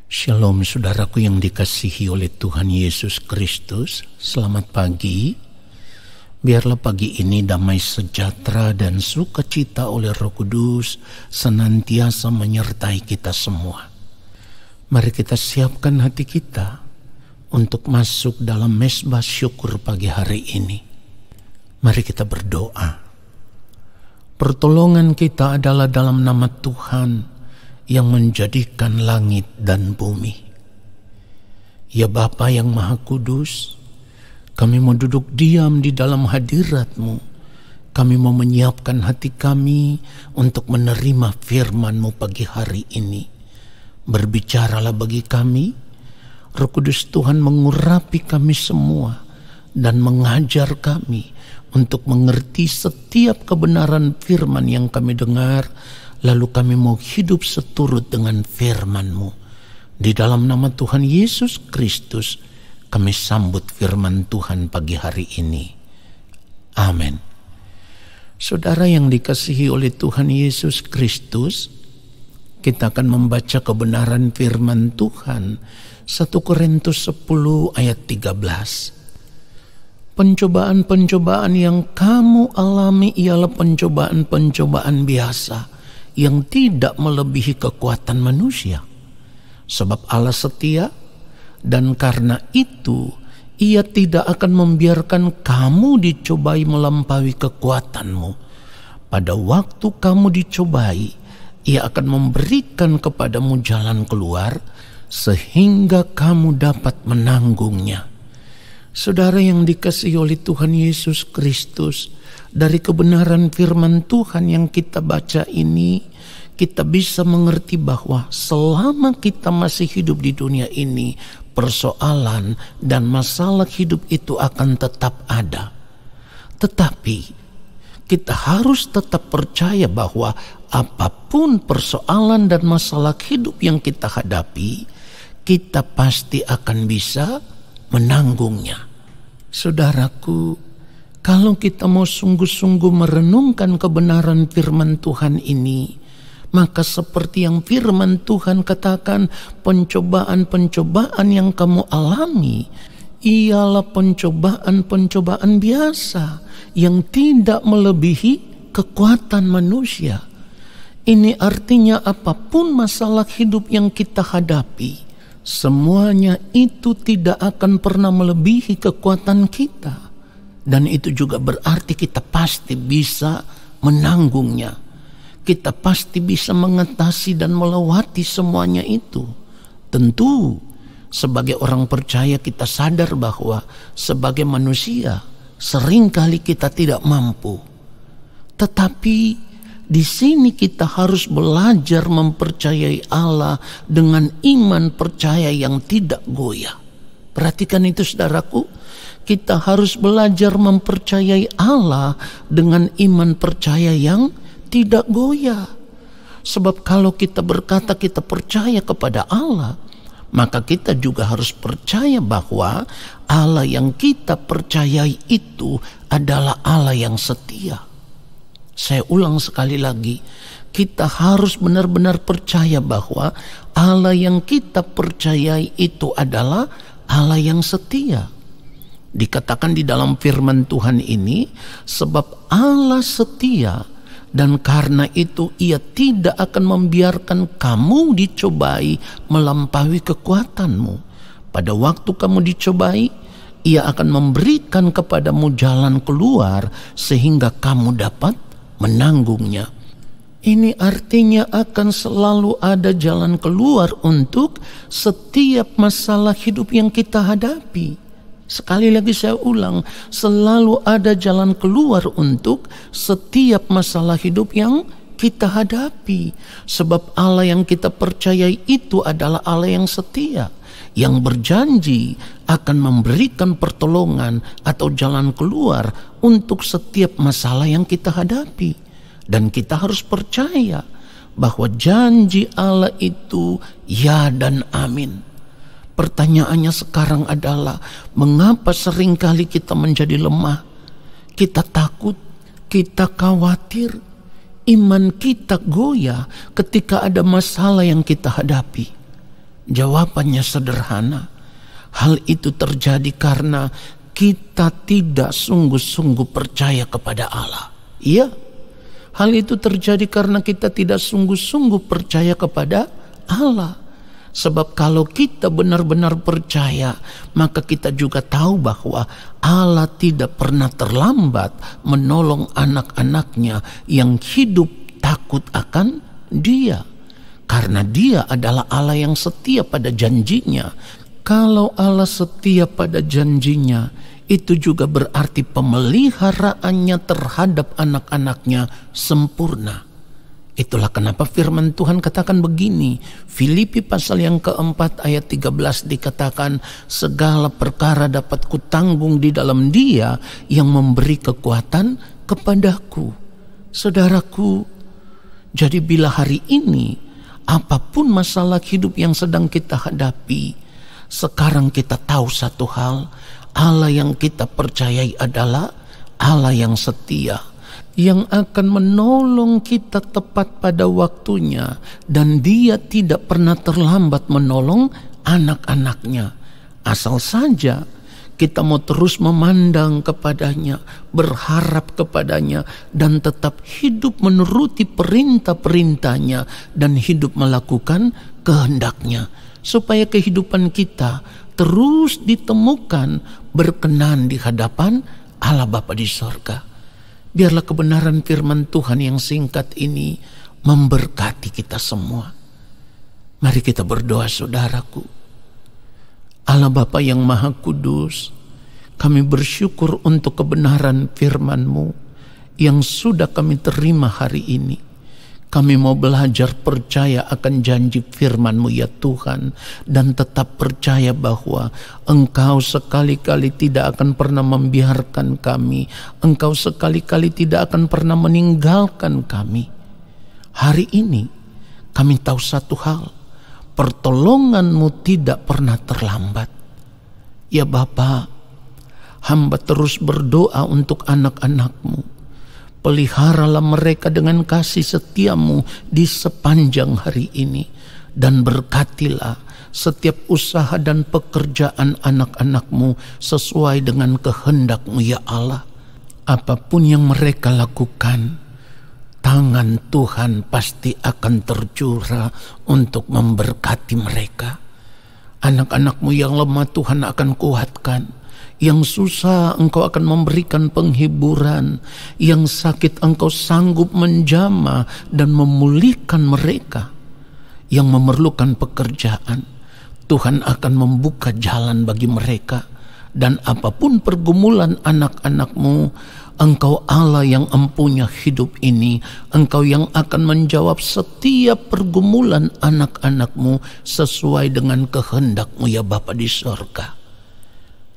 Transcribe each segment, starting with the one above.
Shalom saudaraku yang dikasihi oleh Tuhan Yesus Kristus. Selamat pagi. Biarlah pagi ini damai sejahtera dan sukacita oleh Roh Kudus senantiasa menyertai kita semua. Mari kita siapkan hati kita untuk masuk dalam mezbah syukur pagi hari ini. Mari kita berdoa. Pertolongan kita adalah dalam nama Tuhan yang menjadikan langit dan bumi. Ya Bapa yang Maha Kudus, kami mau duduk diam di dalam hadirat-Mu. Kami mau menyiapkan hati kami untuk menerima firman-Mu pagi hari ini. Berbicaralah bagi kami, Roh Kudus Tuhan mengurapi kami semua dan mengajar kami untuk mengerti setiap kebenaran firman yang kami dengar. Lalu kami mau hidup seturut dengan firman-Mu. Di dalam nama Tuhan Yesus Kristus, kami sambut firman Tuhan pagi hari ini. Amin. Saudara yang dikasihi oleh Tuhan Yesus Kristus, kita akan membaca kebenaran firman Tuhan 1 Korintus 10 ayat 13. Pencobaan-pencobaan yang kamu alami ialah pencobaan-pencobaan biasa yang tidak melebihi kekuatan manusia. Sebab Allah setia, dan karena itu Ia tidak akan membiarkan kamu dicobai melampaui kekuatanmu. Pada waktu kamu dicobai, Ia akan memberikan kepadamu jalan keluar sehingga kamu dapat menanggungnya. Saudara yang dikasihi oleh Tuhan Yesus Kristus, dari kebenaran firman Tuhan yang kita baca ini, kita bisa mengerti bahwa selama kita masih hidup di dunia ini, persoalan dan masalah hidup itu akan tetap ada. Tetapi kita harus tetap percaya bahwa apapun persoalan dan masalah hidup yang kita hadapi, kita pasti akan bisa menanggungnya. Saudaraku, kalau kita mau sungguh-sungguh merenungkan kebenaran firman Tuhan ini, maka seperti yang firman Tuhan katakan, pencobaan-pencobaan yang kamu alami ialah pencobaan-pencobaan biasa yang tidak melebihi kekuatan manusia. Ini artinya apapun masalah hidup yang kita hadapi, semuanya itu tidak akan pernah melebihi kekuatan kita. Dan itu juga berarti kita pasti bisa menanggungnya. Kita pasti bisa mengatasi dan melewati semuanya itu. Tentu sebagai orang percaya kita sadar bahwa sebagai manusia seringkali kita tidak mampu. Tetapi di sini kita harus belajar mempercayai Allah dengan iman percaya yang tidak goyah. Perhatikan itu saudaraku. Kita harus belajar mempercayai Allah dengan iman percaya yang tidak goyah. Sebab kalau kita berkata kita percaya kepada Allah, maka kita juga harus percaya bahwa Allah yang kita percayai itu adalah Allah yang setia. Saya ulang sekali lagi, kita harus benar-benar percaya bahwa Allah yang kita percayai itu adalah Allah yang setia. Dikatakan di dalam firman Tuhan ini, sebab Allah setia dan karena itu Ia tidak akan membiarkan kamu dicobai melampaui kekuatanmu. Pada waktu kamu dicobai, Ia akan memberikan kepadamu jalan keluar sehingga kamu dapat menanggungnya. Ini artinya akan selalu ada jalan keluar untuk setiap masalah hidup yang kita hadapi. Sekali lagi saya ulang, selalu ada jalan keluar untuk setiap masalah hidup yang kita hadapi. Sebab Allah yang kita percayai itu adalah Allah yang setia, yang berjanji akan memberikan pertolongan atau jalan keluar untuk setiap masalah yang kita hadapi. Dan kita harus percaya bahwa janji Allah itu ya dan amin. Pertanyaannya sekarang adalah, mengapa seringkali kita menjadi lemah? Kita takut, kita khawatir, iman kita goyah ketika ada masalah yang kita hadapi. Jawabannya sederhana. Hal itu terjadi karena kita tidak sungguh-sungguh percaya kepada Allah. Iya, hal itu terjadi karena kita tidak sungguh-sungguh percaya kepada Allah. Sebab kalau kita benar-benar percaya, maka kita juga tahu bahwa Allah tidak pernah terlambat menolong anak-anaknya yang hidup takut akan Dia. Karena Dia adalah Allah yang setia pada janjinya. Kalau Allah setia pada janjinya, itu juga berarti pemeliharaannya terhadap anak-anaknya sempurna. Itulah kenapa firman Tuhan katakan begini. Filipi pasal yang keempat ayat 13 dikatakan, segala perkara dapat kutanggung di dalam Dia yang memberi kekuatan kepadaku. Saudaraku, jadi bila hari ini apapun masalah hidup yang sedang kita hadapi, sekarang kita tahu satu hal, Allah yang kita percayai adalah Allah yang setia, yang akan menolong kita tepat pada waktunya, dan Dia tidak pernah terlambat menolong anak-anaknya. Asal saja kita mau terus memandang kepadanya, berharap kepadanya, dan tetap hidup menuruti perintah-perintahnya dan hidup melakukan kehendaknya, supaya kehidupan kita terus ditemukan berkenan di hadapan Allah Bapa di sorga. Biarlah kebenaran firman Tuhan yang singkat ini memberkati kita semua. Mari kita berdoa, saudaraku. Allah Bapa yang Maha Kudus, kami bersyukur untuk kebenaran firman-Mu yang sudah kami terima hari ini. Kami mau belajar percaya akan janji firman-Mu ya Tuhan, dan tetap percaya bahwa Engkau sekali-kali tidak akan pernah membiarkan kami. Engkau sekali-kali tidak akan pernah meninggalkan kami. Hari ini kami tahu satu hal, pertolongan-Mu tidak pernah terlambat. Ya Bapa, hamba terus berdoa untuk anak-anak-Mu. Peliharalah mereka dengan kasih setia-Mu di sepanjang hari ini, dan berkatilah setiap usaha dan pekerjaan anak-anak-Mu sesuai dengan kehendak-Mu ya Allah. Apapun yang mereka lakukan, tangan Tuhan pasti akan tercurah untuk memberkati mereka. Anak-anak-Mu yang lemah Tuhan akan kuatkan. Yang susah Engkau akan memberikan penghiburan. Yang sakit Engkau sanggup menjamah dan memulihkan mereka. Yang memerlukan pekerjaan, Tuhan akan membuka jalan bagi mereka. Dan apapun pergumulan anak-anak-Mu, Engkau Allah yang empunya hidup ini. Engkau yang akan menjawab setiap pergumulan anak-anak-Mu sesuai dengan kehendak-Mu ya Bapa di sorga.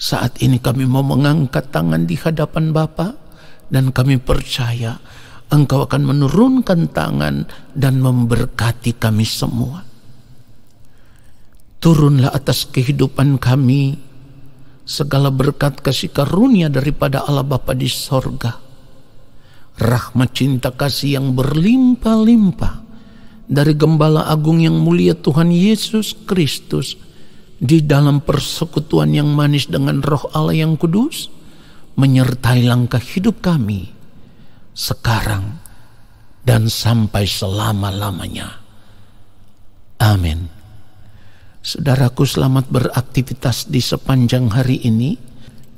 Saat ini kami mau mengangkat tangan di hadapan Bapa, dan kami percaya Engkau akan menurunkan tangan dan memberkati kami semua. Turunlah atas kehidupan kami segala berkat kasih karunia daripada Allah Bapa di sorga. Rahmat cinta kasih yang berlimpah-limpah dari Gembala Agung yang mulia Tuhan Yesus Kristus, di dalam persekutuan yang manis dengan Roh Allah yang kudus, menyertai langkah hidup kami sekarang dan sampai selama-lamanya. Amin. Saudaraku, selamat beraktivitas di sepanjang hari ini,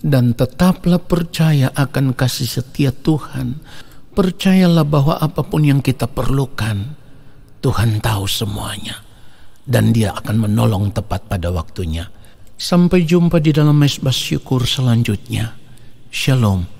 dan tetaplah percaya akan kasih setia Tuhan. Percayalah bahwa apapun yang kita perlukan, Tuhan tahu semuanya, dan Dia akan menolong tepat pada waktunya. Sampai jumpa di dalam mezbah syukur selanjutnya. Shalom.